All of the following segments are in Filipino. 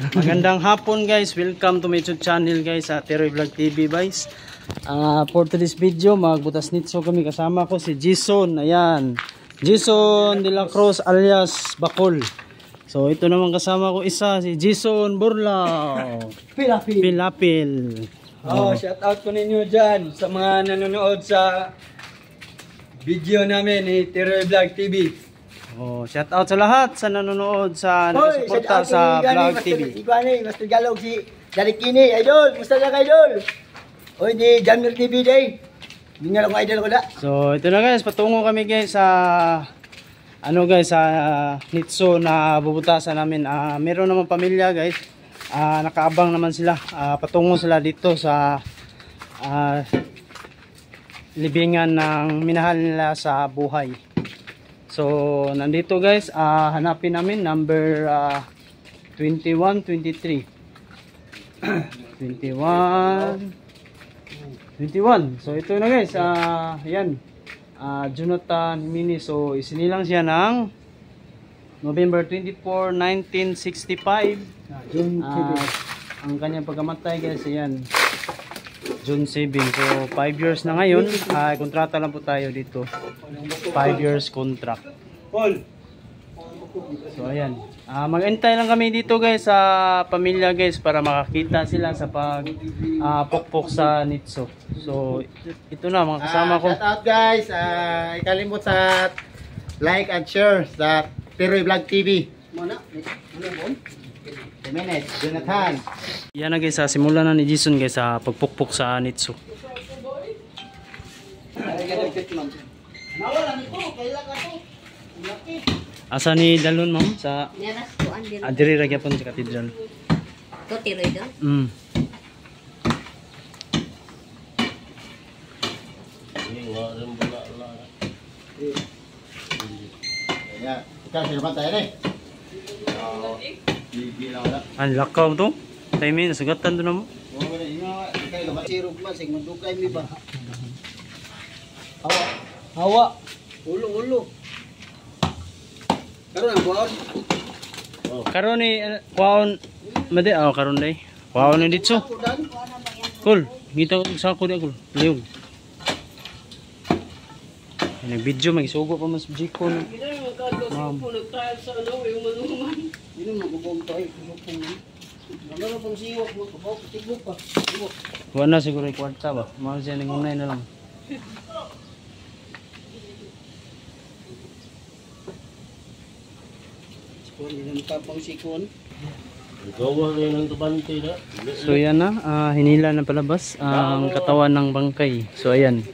Magandang hapon guys, welcome to my YouTube channel guys, sa Teroy Vlog TV guys. For today's video, magbutas nitso kami, kasama ko si Jason. Ayan, Jason de la Cruz alias Bakol. So ito naman kasama ko isa, si Jason Burlao Pilapil. Shout out ko ninyo dyan sa mga nanonood sa video namin ni Teroy Vlog TV. Shout out sa lahat sa nanonood sa nakasuporta sa Vlog TV. Master Galog si Darikini, idol. Gusto na ka, idol. Oy, di Jamir TV day. Hindi nga lang idol ko na. So, ito na guys, patungo kami guys sa sa nitso na bubutasan namin. Meron naman pamilya guys. Nakaabang naman sila. Patungo sila dito sa libingan ng minahal nila sa buhay. So, nandito guys, hanapin namin number 21, 23. 21. So, ito na guys, yan. Jonathan Mini. So, isinilang siya ng November 24, 1965. Ang kanyang pagkamatay guys, yan. June 7. So 5 years na ngayon. Kontrata lang po tayo dito. 5 years contract. So ayan. Mag-antay lang kami dito guys sa pamilya guys para makakita sila sa pagpukpok sa nitso. So ito na mga kasama ko. Shout out guys. Ikalimot sa like and share sa Teroy Vlog TV. Jonathan. Yan na guys, simulan na ni Jason guys sa pagpukpok sa nitso. Asa ni Dalon ma'am sa adiri ra gyapon sa katedral. To Teroy do? Ya, ikaw sila pa tayo ni. Ang lakaw to. Time nasugatan to na mo. Hawa. Ulo. Karon ang buhaon. Karon ni kwaon made karon dai. Kwaon ni ditso. Cool. Ngita ko sa ko di cool. Liyog. Ini video magsugo pa mas jiko no. Ma'am. Wala siguro yung kwarta ba? Mahal siya nangunay na lang. So yan na, hinila na palabas ang katawan ng bangkay. So ayan,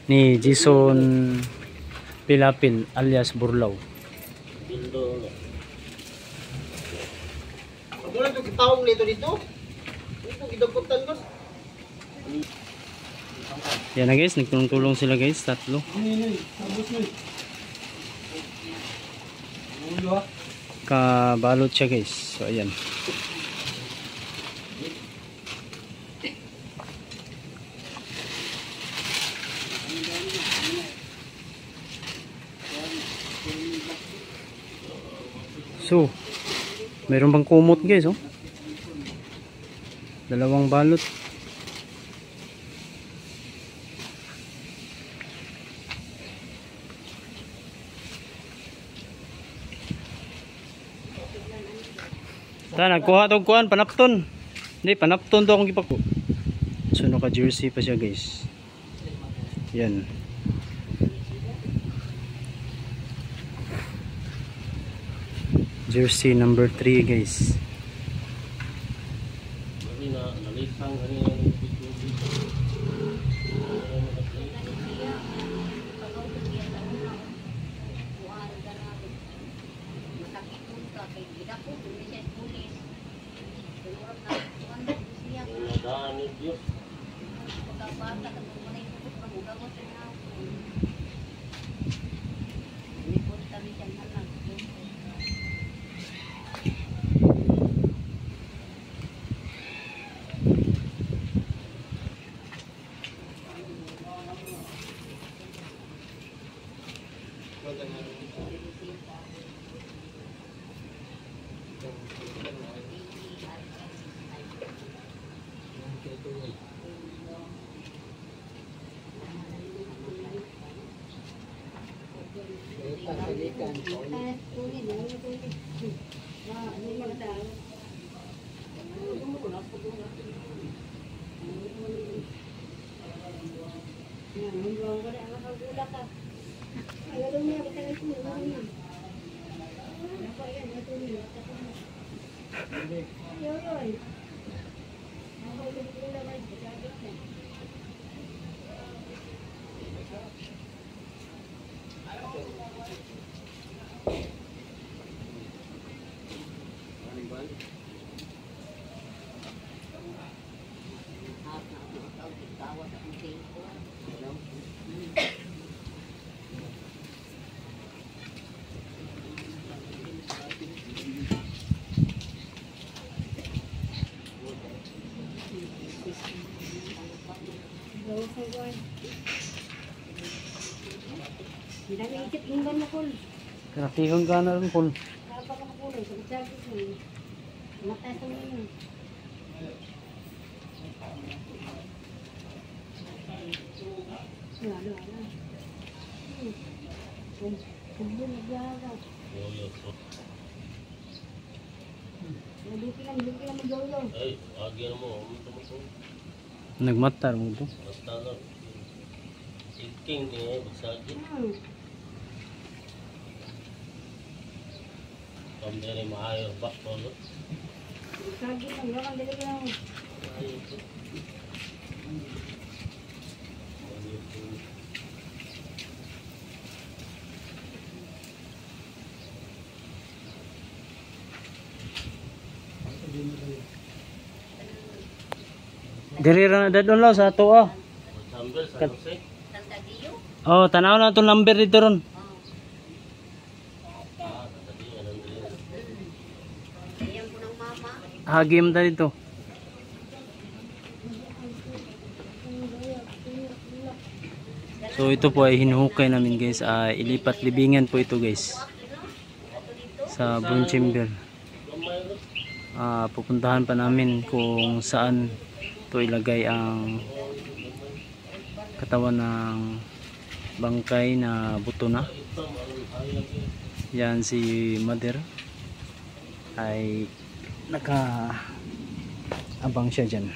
ni Jason Pilapil alias Burlao. Wala to kitawong nito dito. Ito gidaputan ko. Yan na guys, nagtulong-tulong sila guys, tatlo. Kabalot siya guys. So ayan. So mayroon bang kumot guys, oh. Dalawang balot. Nagkuha tong kuan panapton. Hindi panapton to akong gipako. So naka jersey pa siya guys. Yan. Jersey number 3 guys. Kinatihon ka na rin Paul. Nagmatar mo to. Diri ra na dadon law sa ato ah. Oh, tanaw na to number dito ron. Hagim ta dito. So ito po ay hinuhukay namin guys. Ilipat libingan po ito guys. Sa Broom Chamber. Pupuntahan pa namin kung saan ito ilagay ang katawan ng bangkay na buto na. Yan si mother ay naka-abang siya dyan.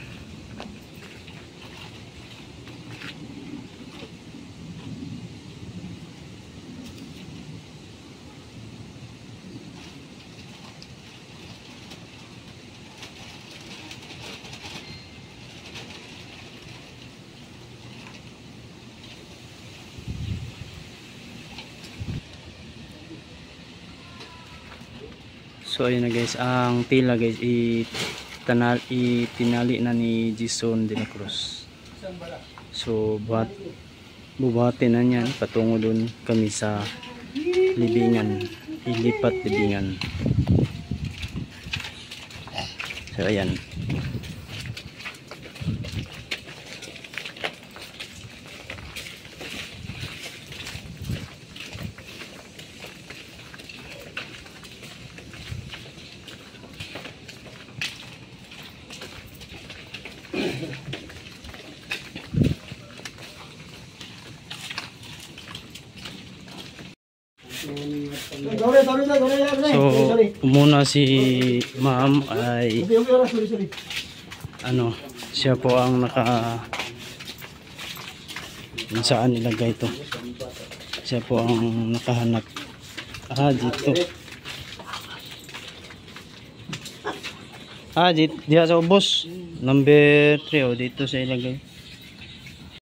So ayun na guys, ang tila guys itinali na ni Jason de la Cruz. So bubuhatin na niyan patungo doon kami sa libingan, ilipat libingan. So ayan. So muna si ma'am ay siya po ang saan nilagay ito. Siya po ang nakahanap dito. Diya sa ubos number 3 dito sa ilagay.